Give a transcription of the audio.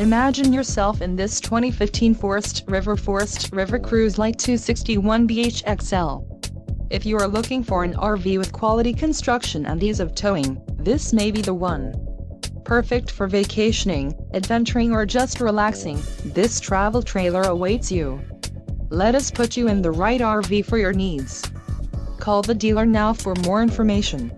Imagine yourself in this 2015 Forest River Cruise LITE 261BHXL. If you are looking for an RV with quality construction and ease of towing, this may be the one. Perfect for vacationing, adventuring or just relaxing, this travel trailer awaits you. Let us put you in the right RV for your needs. Call the dealer now for more information.